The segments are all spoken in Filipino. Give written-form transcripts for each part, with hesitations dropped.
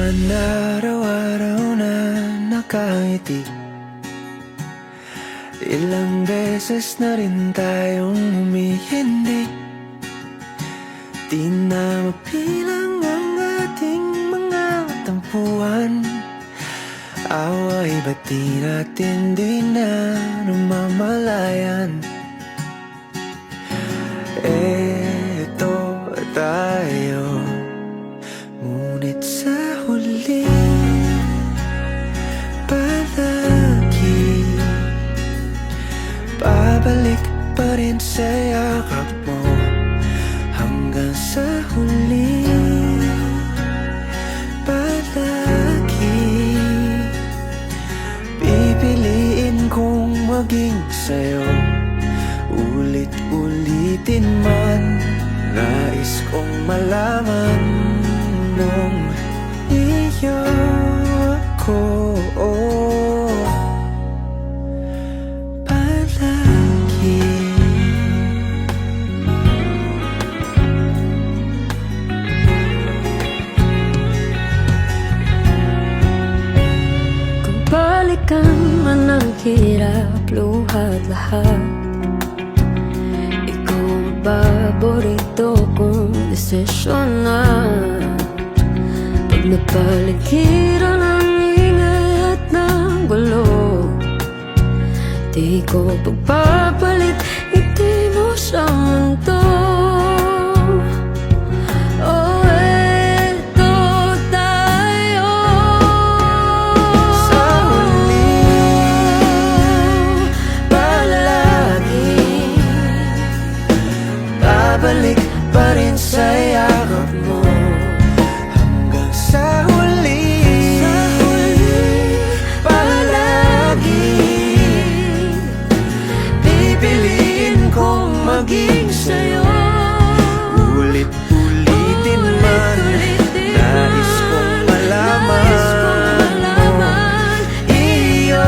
naman araw-araw na nakangiti. Ilang beses na rin tayong humihindi. Di na mapilang ang ating mga tampuhan. Away ba't di natin di na namamalayan? Eto tayo, ngunit sa huli palagi babalik pa rin sa yakap mo. Hanggang sa huli palagi pipiliin kong maging sa'yo. Ulit-ulitin man, nais kong malaman mong iyo ako palagi. Kung balikan man ang hirap, luhat lahat, paborito kong desisyon na. Pag napaligiran ang ingay at ng gulo, di ko pagpapalit ngiti mo sa mundo. Oh, eto tayo sa huli palagi babalik pa rin sa yakap mo. Hanggang sa huli palagi pipiliin kong maging sa'yo. Ulit-ulitin man, nais kong malaman iyo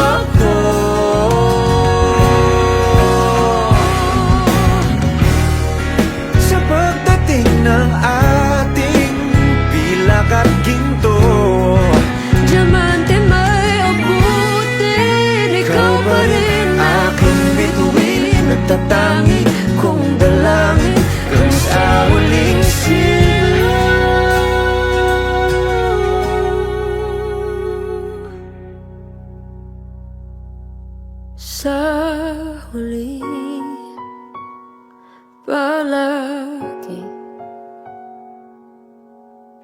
ako. Sa pagdating ng ating pilak at ginto, diamante may abutin, ikaw pa rin aking bituin, nagtatangi kong dalangin kung sa huling silaw. sa huli palagi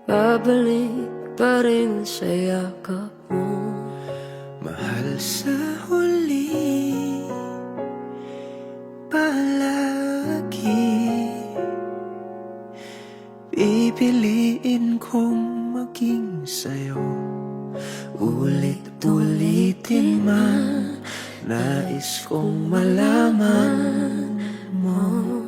babalik pa rin sa yakap mo. Mahal, sa huli palagi pipiliin kong maging sa'yo. Ulit-ulitin man, nais kong malaman mo